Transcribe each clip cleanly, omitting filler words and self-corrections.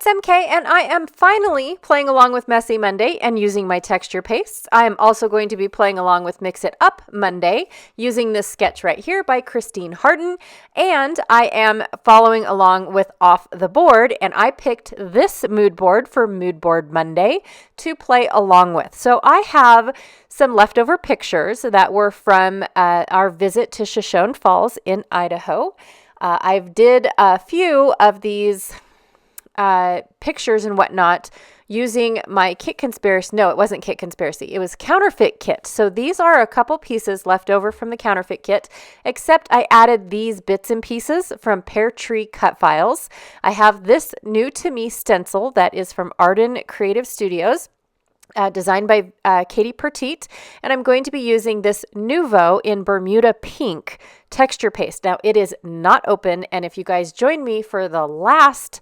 it's MK, and I am finally playing along with Messy Monday and using my texture pastes. I am also going to be playing along with Mix It Up Monday using this sketch right here by Christine Harden, and I am following along with Off the Board, and I picked this mood board for Mood Board Monday to play along with. So I have some leftover pictures that were from our visit to Shoshone Falls in Idaho. I've did a few of these pictures and whatnot using my Kit Conspiracy. No, it wasn't Kit Conspiracy. It was Counterfeit Kit. So these are a couple pieces left over from the Counterfeit Kit, except I added these bits and pieces from Pear Tree Cut Files. I have this new to me stencil that is from Arden Creative Studios. Designed by Katie Petite, and I'm going to be using this Nouveau in Bermuda Pink texture paste. Now, it is not open, and if you guys joined me for the last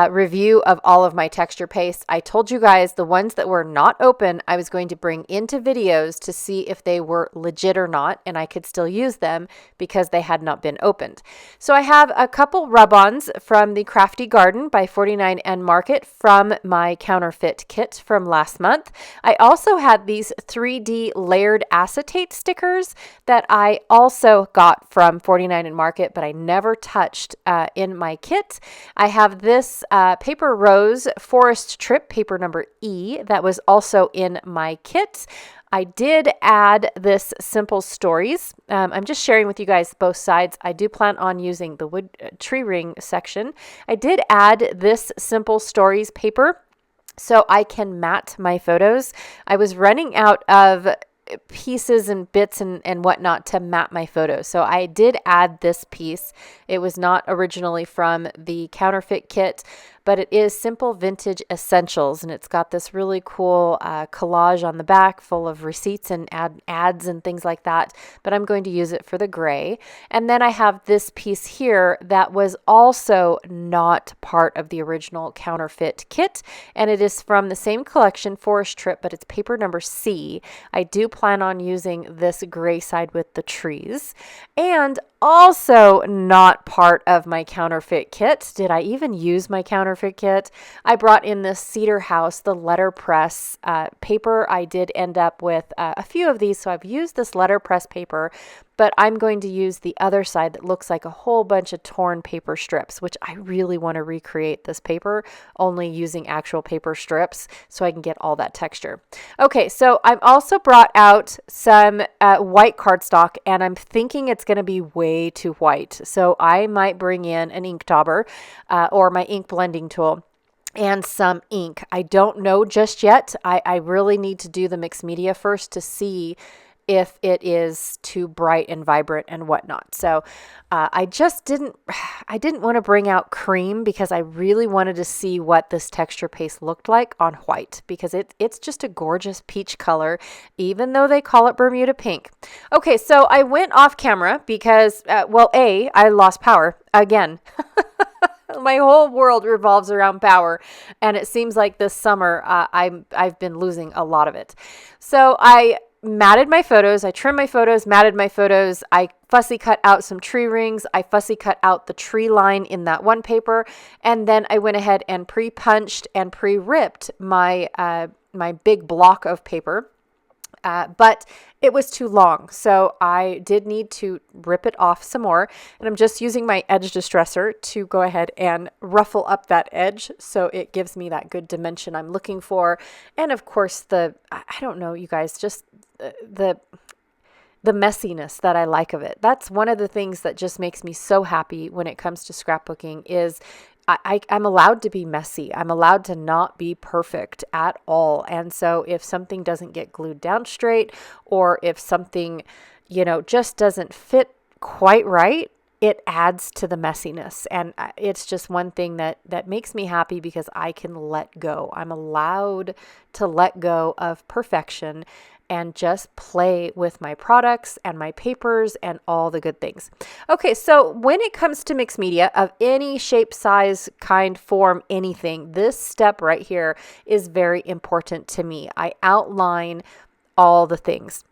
review of all of my texture pastes, I told you guys the ones that were not open, I was going to bring into videos to see if they were legit or not, and I could still use them because they had not been opened. So I have a couple rub-ons from the Crafty Garden by 49 and Market from my counterfeit kit from last month. I also had these 3D layered acetate stickers that I also got from 49 and Market, but I never touched in my kit. I have this Paper Rose Forest Trip paper number E that was also in my kit. I did add this Simple Stories. I'm just sharing with you guys both sides. I do plan on using the wood tree ring section. I did add this Simple Stories paper so I can matte my photos. I was running out of pieces and bits and whatnot to map my photos. So I did add this piece. It was not originally from the counterfeit kit, but it is Simple Vintage Essentials, and it's got this really cool collage on the back full of receipts and ads and things like that, but I'm going to use it for the gray. And then I have this piece here that was also not part of the original counterfeit kit, and it is from the same collection, Forest Trip, but it's paper number C. I do plan on using this gray side with the trees. And also not part of my counterfeit kit. Did I even use my counterfeit kit? I brought in this Cedar House, the letterpress paper. I did end up with a few of these, so I've used this letterpress paper, but I'm going to use the other side that looks like a whole bunch of torn paper strips, which I really want to recreate this paper only using actual paper strips so I can get all that texture. Okay, so I've also brought out some white cardstock, and I'm thinking it's going to be way too white. So I might bring in an ink dauber or my ink blending tool and some ink. I don't know just yet. I really need to do the mixed media first to see if it is too bright and vibrant and whatnot. So I didn't want to bring out cream because I really wanted to see what this texture paste looked like on white, because it's just a gorgeous peach color, even though they call it Bermuda Pink. Okay, so I went off camera because, I lost power again. My whole world revolves around power, and it seems like this summer I've been losing a lot of it. So I matted my photos, I trimmed my photos, matted my photos, I fussy cut out some tree rings, I fussy cut out the tree line in that one paper, and then I went ahead and pre-punched and pre-ripped my my big block of paper. But it was too long, so I did need to rip it off some more, and I'm just using my edge distressor to go ahead and ruffle up that edge so it gives me that good dimension I'm looking for. And of course, I don't know, you guys, just the messiness that I like of it. That's one of the things that just makes me so happy when it comes to scrapbooking is I'm allowed to be messy. I'm allowed to not be perfect at all. And so if something doesn't get glued down straight, or if something, just doesn't fit quite right, it adds to the messiness. And it's just one thing that makes me happy because I can let go. I'm allowed to let go of perfection and just play with my products and my papers and all the good things. Okay, so when it comes to mixed media of any shape, size, kind, form, anything, this step right here is very important to me. I outline all the things.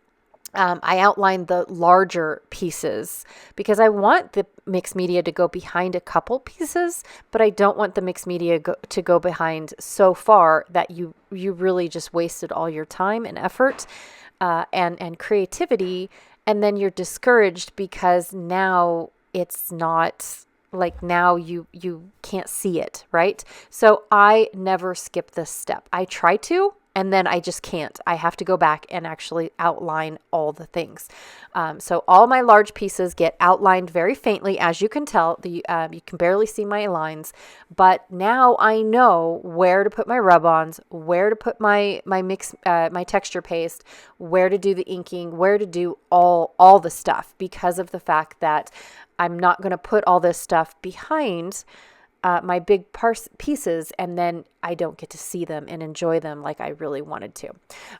I outlined the larger pieces because I want the mixed media to go behind a couple pieces, but I don't want the mixed media to go behind so far that you really just wasted all your time and effort and creativity, and then you're discouraged because now it's not like now you can't see it, right? So I never skip this step. I try to, and then I just can't. I have to go back and actually outline all the things. So all my large pieces get outlined very faintly. As you can tell, you can barely see my lines. But now I know where to put my rub-ons, where to put my texture paste, where to do the inking, where to do all the stuff, because of the fact that I'm not going to put all this stuff behind my big pieces, and then I don't get to see them and enjoy them like I really wanted to.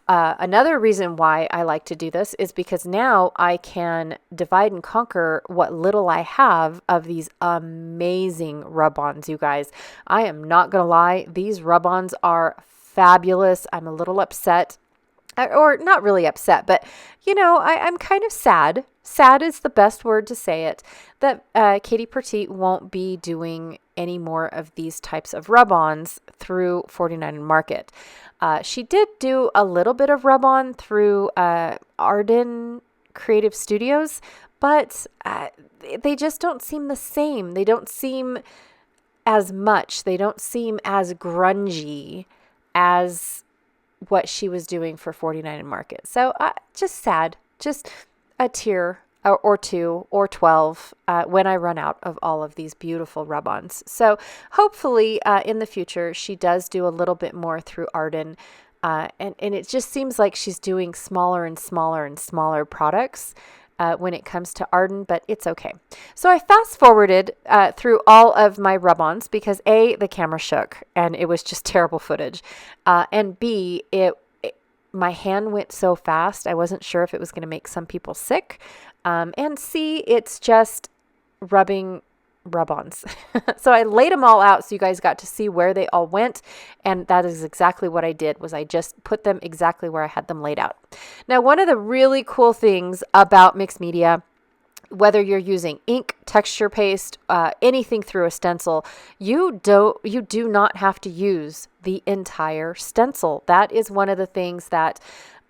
Another reason why I like to do this is because now I can divide and conquer what little I have of these amazing rub-ons, you guys. I am not going to lie. These rub-ons are fabulous. I'm a little upset. Or not really upset, but, I'm kind of sad. Sad is the best word to say it, that Katie Petite won't be doing any more of these types of rub-ons through 49 and Market. She did do a little bit of rub-on through Arden Creative Studios, but they just don't seem the same. They don't seem as much. They don't seem as grungy as what she was doing for 49 and Market. So just sad, just a tear or two or 12 when I run out of all of these beautiful rub-ons. So hopefully in the future, she does do a little bit more through Arden. And it just seems like she's doing smaller and smaller and smaller products when it comes to Arden, but it's okay. So I fast forwarded through all of my rub-ons because A, the camera shook and it was just terrible footage. And B, my hand went so fast, I wasn't sure if it was going to make some people sick. And C, it's just rubbing rub-ons. So I laid them all out so you guys got to see where they all went, and that is exactly what I did. Was I just put them exactly where I had them laid out. Now, one of the really cool things about mixed media, whether you're using ink, texture paste, anything through a stencil, you do not have to use the entire stencil. That is one of the things that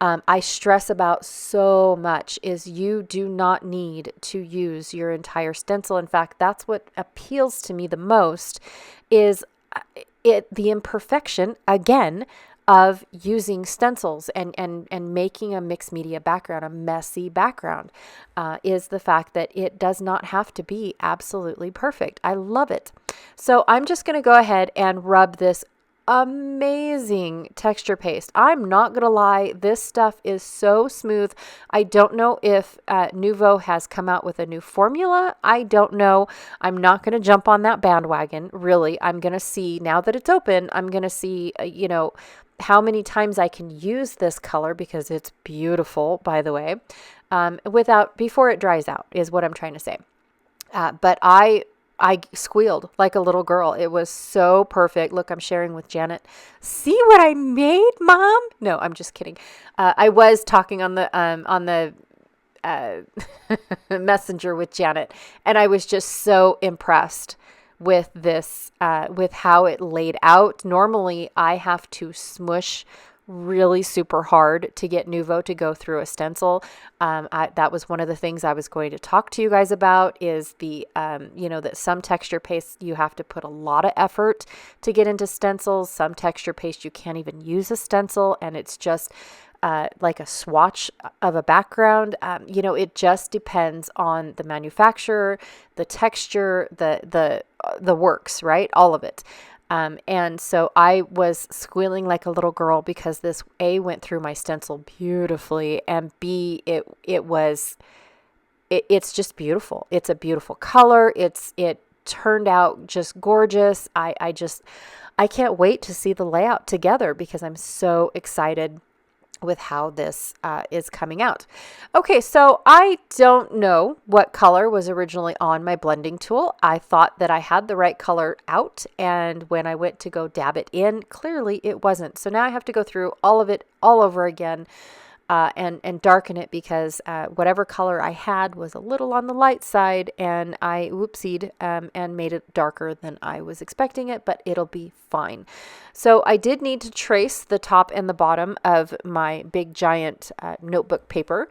I stress about so much, is you do not need to use your entire stencil. In fact, that's what appeals to me the most, is the imperfection, again, of using stencils and making a mixed media background, a messy background, is the fact that it does not have to be absolutely perfect. I love it. So I'm just going to go ahead and rub this amazing texture paste. I'm not gonna lie, this stuff is so smooth. I don't know if Nuvo has come out with a new formula. I don't know. I'm not gonna jump on that bandwagon, really. I'm gonna see, now that it's open, I'm gonna see how many times I can use this color, because it's beautiful, by the way, before it dries out, is what I'm trying to say. But I squealed like a little girl. It was so perfect. Look, I'm sharing with Janet. See what I made, Mom? No, I'm just kidding. I was talking on the messenger with Janet, and I was just so impressed with this, with how it laid out. Normally, I have to smush really super hard to get Nuvo to go through a stencil. That was one of the things I was going to talk to you guys about, is that some texture paste you have to put a lot of effort to get into stencils. Some texture paste you can't even use a stencil, and it's just like a swatch of a background. It just depends on the manufacturer, the texture, the works, right? All of it. And so I was squealing like a little girl because this A, went through my stencil beautifully, and B, it's just beautiful. It's a beautiful color. It turned out just gorgeous. I can't wait to see the layout together, because I'm so excited with how this is coming out. Okay, so I don't know what color was originally on my blending tool. I thought that I had the right color out, and when I went to go dab it in, clearly it wasn't. So now I have to go through all of it all over again. and darken it because whatever color I had was a little on the light side, and I whoopsied and made it darker than I was expecting it, but it'll be fine. So I did need to trace the top and the bottom of my big giant notebook paper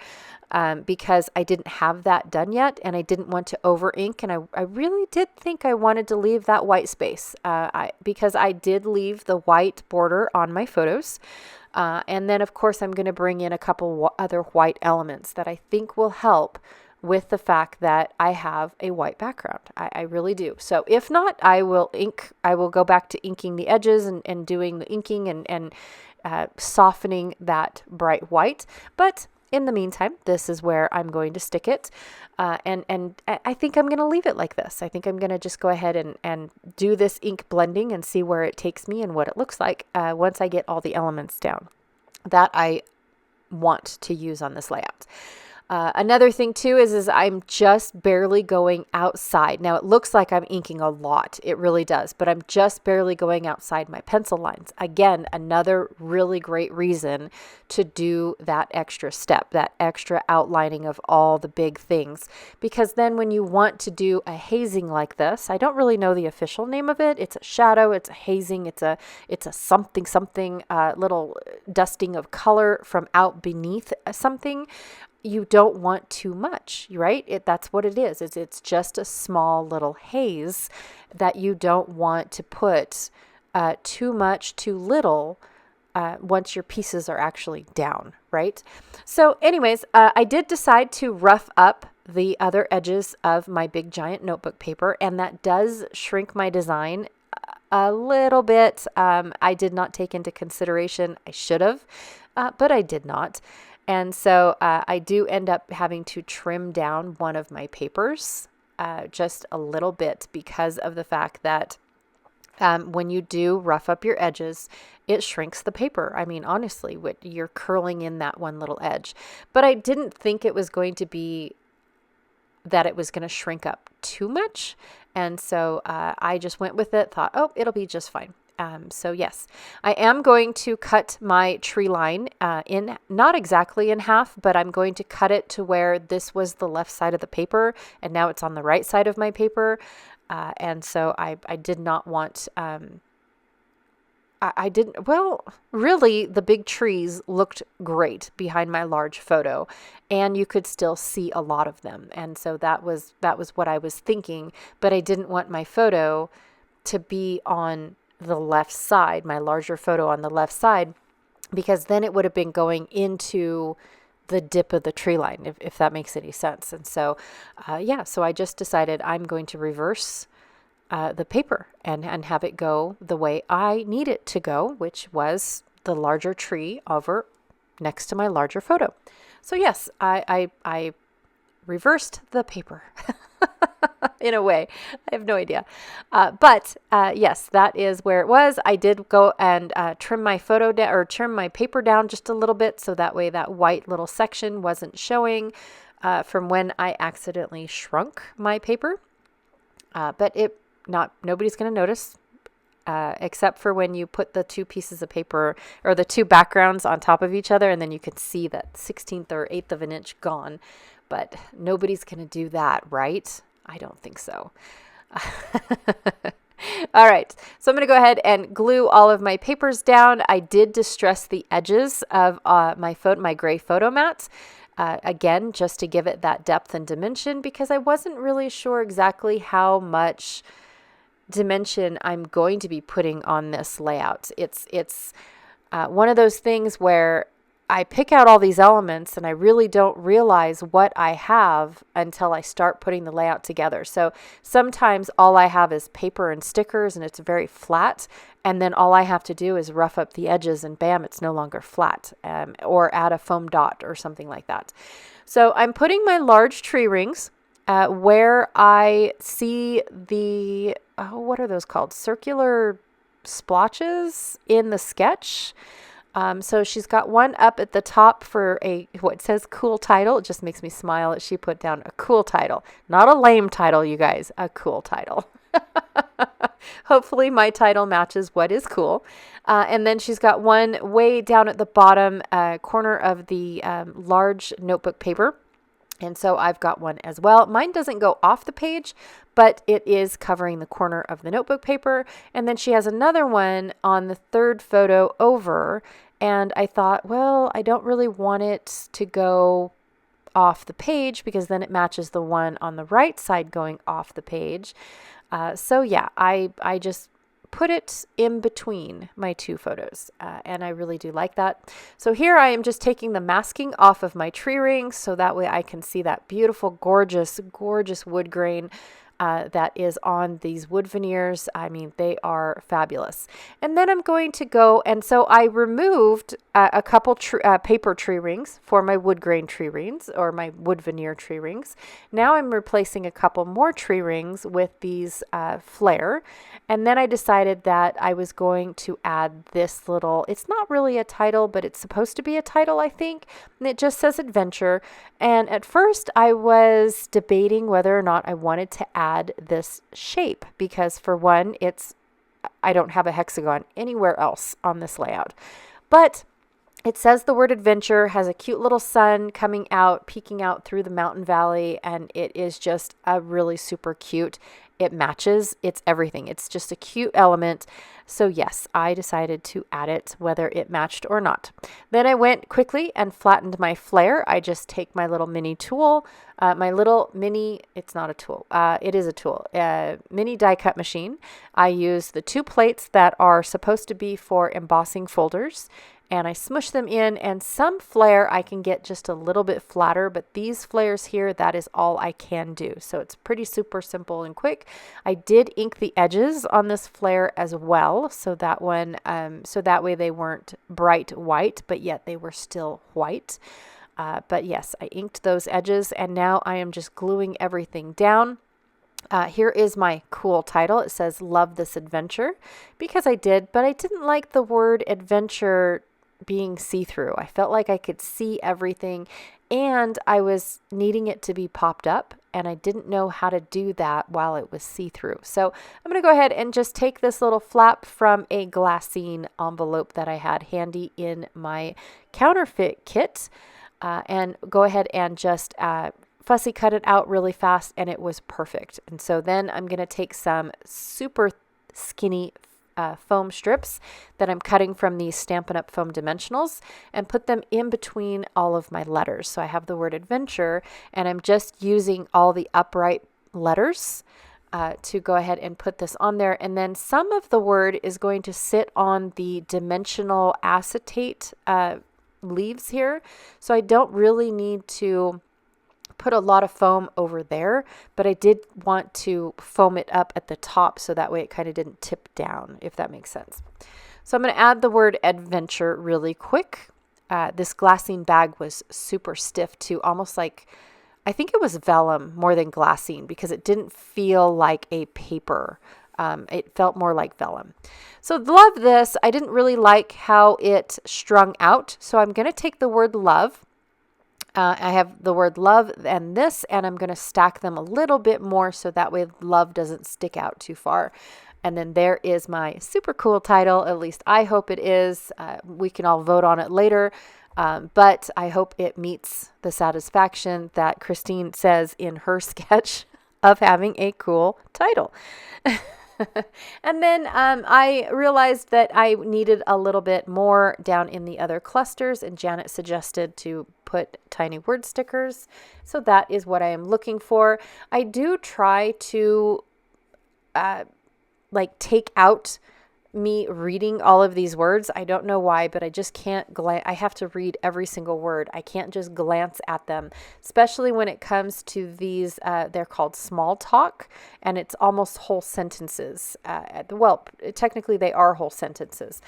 because I didn't have that done yet, and I didn't want to over ink, and I really did think I wanted to leave that white space because I did leave the white border on my photos. And then, of course, I'm going to bring in a couple other white elements that I think will help with the fact that I have a white background. I really do. So if not, I will go back to inking the edges and doing the inking and softening that bright white. But in the meantime, this is where I'm going to stick it. And I think I'm going to leave it like this. I think I'm going to just go ahead and do this ink blending and see where it takes me and what it looks like once I get all the elements down that I want to use on this layout. Another thing too is I'm just barely going outside. Now it looks like I'm inking a lot. It really does, but I'm just barely going outside my pencil lines. Again, another really great reason to do that extra step, that extra outlining of all the big things. Because then when you want to do a hazing like this, I don't really know the official name of it. It's a shadow, it's a hazing, it's a something, little dusting of color from out beneath something. You don't want too much, right? That's what it is. It's just a small little haze that you don't want to put too much, too little once your pieces are actually down, right? So anyways, I did decide to rough up the other edges of my big giant notebook paper, and that does shrink my design a little bit. I did not take into consideration, I should have, but I did not. And so I do end up having to trim down one of my papers just a little bit because of the fact that when you do rough up your edges, it shrinks the paper. I mean, honestly, you're curling in that one little edge. But I didn't think it was going to be that it was going to shrink up too much. And so I just went with it, thought, oh, it'll be just fine. So yes, I am going to cut my tree line in, not exactly in half, but I'm going to cut it to where this was the left side of the paper and now it's on the right side of my paper. And so I did not want, really the big trees looked great behind my large photo and you could still see a lot of them. And so that was what I was thinking, but I didn't want my photo to be on the left side, my larger photo on the left side, because then it would have been going into the dip of the tree line, if that makes any sense. And so, so I just decided I'm going to reverse the paper and have it go the way I need it to go, which was the larger tree over next to my larger photo. So yes, I reversed the paper. In a way, I have no idea. But yes, that is where it was. I did go and trim my photo down or trim my paper down just a little bit. So that way that white little section wasn't showing from when I accidentally shrunk my paper. But nobody's going to notice except for when you put the two pieces of paper or the two backgrounds on top of each other. And then you can see that 1/16 or 1/8 of an inch gone. But nobody's going to do that, right? I don't think so. All right, so I'm going to go ahead and glue all of my papers down. I did distress the edges of my gray photo mat, again, just to give it that depth and dimension because I wasn't really sure exactly how much dimension I'm going to be putting on this layout. It's one of those things where I pick out all these elements and I really don't realize what I have until I start putting the layout together. So sometimes all I have is paper and stickers and it's very flat. And then all I have to do is rough up the edges and bam, it's no longer flat, or add a foam dot or something like that. So I'm putting my large tree rings where I see the, what are those called? Circular splotches in the sketch. So she's got one up at the top for what says cool title. It just makes me smile that she put down a cool title. Not a lame title, you guys, a cool title. Hopefully my title matches what is cool. And then she's got one way down at the bottom corner of the large notebook paper. And so I've got one as well. Mine doesn't go off the page, but it is covering the corner of the notebook paper. And then she has another one on the third photo over. And I thought, well, I don't really want it to go off the page because then it matches the one on the right side going off the page. So yeah, I just put it in between my two photos, and I really do like that. So here I am just taking the masking off of my tree rings so that way I can see that beautiful, gorgeous, gorgeous wood grain that is on these wood veneers. I mean, they are fabulous. And then I'm going to go, and so I removed a couple paper tree rings for my wood grain tree rings or my wood veneer tree rings. Now I'm replacing a couple more tree rings with these flare. And then I decided that I was going to add this little, it's not really a title, but it's supposed to be a title, I think. And it just says adventure. And at first I was debating whether or not I wanted to add this shape because for one, I don't have a hexagon anywhere else on this layout. But it says the word adventure, has a cute little sun coming out, peeking out through the mountain valley, and it is just a really super cute. It matches, it's everything. It's just a cute element. So yes, I decided to add it whether it matched or not. Then I went quickly and flattened my flare. I just take my little mini tool, it's not a tool, it is a tool, mini die cut machine. I use the two plates that are supposed to be for embossing folders, and I smush them in, and some flare I can get just a little bit flatter, but these flares here, that is all I can do. So it's pretty super simple and quick. I did ink the edges on this flare as well, so that way they weren't bright white, but yet they were still white. But yes, I inked those edges, and now I am just gluing everything down. Here is my cool title. It says, "Love this adventure," because I did, but I didn't like the word adventure being see-through. I felt like I could see everything, and I was needing it to be popped up, and I didn't know how to do that while it was see-through. So I'm going to go ahead and just take this little flap from a glassine envelope that I had handy in my counterfeit kit, and go ahead and just fussy cut it out really fast, and it was perfect. And so then I'm going to take some super skinny foam strips that I'm cutting from these Stampin' Up! Foam dimensionals and put them in between all of my letters. So I have the word adventure, and I'm just using all the upright letters to go ahead and put this on there. And then some of the word is going to sit on the dimensional acetate leaves here. So I don't really need to put a lot of foam over there, but I did want to foam it up at the top so that way it kind of didn't tip down, if that makes sense. So I'm going to add the word adventure really quick. This glassine bag was super stiff too, almost like, I think it was vellum more than glassine because it didn't feel like a paper. It felt more like vellum. So love this. I didn't really like how it strung out. So I'm going to take the word love. I have the word love and this, and I'm going to stack them a little bit more so that way love doesn't stick out too far. And then there is my super cool title. At least I hope it is. We can all vote on it later. But I hope it meets the satisfaction that Christine says in her sketch of having a cool title. And then I realized that I needed a little bit more down in the other clusters, and Janet suggested to put tiny word stickers. So that is what I am looking for. I do try to take out me reading all of these words. I don't know why, but I just can't I have to read every single word. I can't just glance at them, especially when it comes to these, they're called small talk, and it's almost whole sentences. Well, technically they are whole sentences.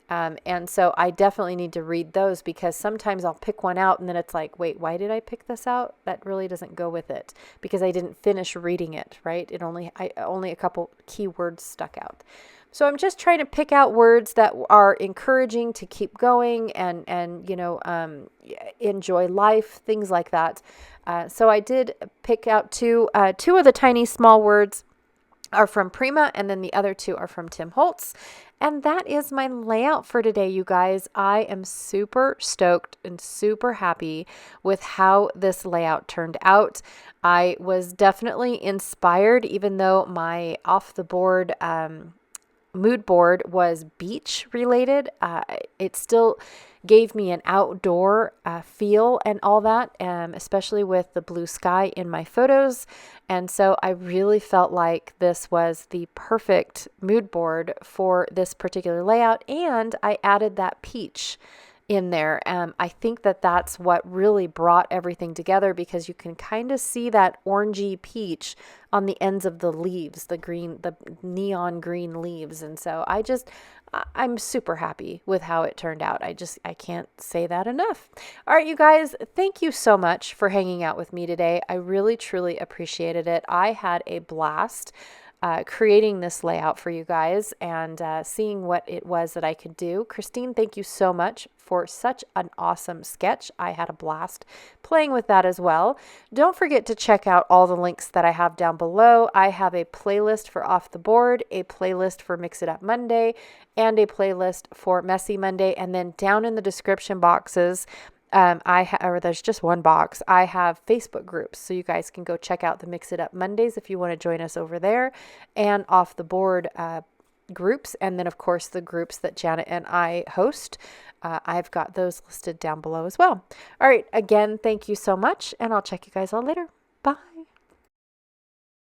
And so I definitely need to read those because sometimes I'll pick one out and then it's like, wait, why did I pick this out? That really doesn't go with it because I didn't finish reading it, right? Only a couple key words stuck out. So I'm just trying to pick out words that are encouraging to keep going and enjoy life, things like that. So I did pick out two of the tiny small words. are from Prima, and then the other 2 are from Tim Holtz. And that is my layout for today, you guys. I am super stoked and super happy with how this layout turned out. I was definitely inspired, even though my off the board mood board was beach related. It still gave me an outdoor feel and all that, especially with the blue sky in my photos. And so I really felt like this was the perfect mood board for this particular layout. And I added that peach in there. I think that that's what really brought everything together, because you can kind of see that orangey peach on the ends of the leaves, the neon green leaves. And so I'm super happy with how it turned out. I can't say that enough. All right, you guys, thank you so much for hanging out with me today. I really, truly appreciated it. I had a blast creating this layout for you guys and seeing what it was that I could do. Christine, thank you so much for such an awesome sketch. I had a blast playing with that as well. Don't forget to check out all the links that I have down below. I have a playlist for Off the Board, a playlist for Mix It Up Monday, and a playlist for Messy Monday. And then down in the description boxes, there's just one box. I have Facebook groups, so you guys can go check out the Mix It Up Mondays if you want to join us over there, and Off the Board groups, and then of course the groups that Janet and I host. I've got those listed down below as well. All right, again, thank you so much, and I'll check you guys all later. Bye.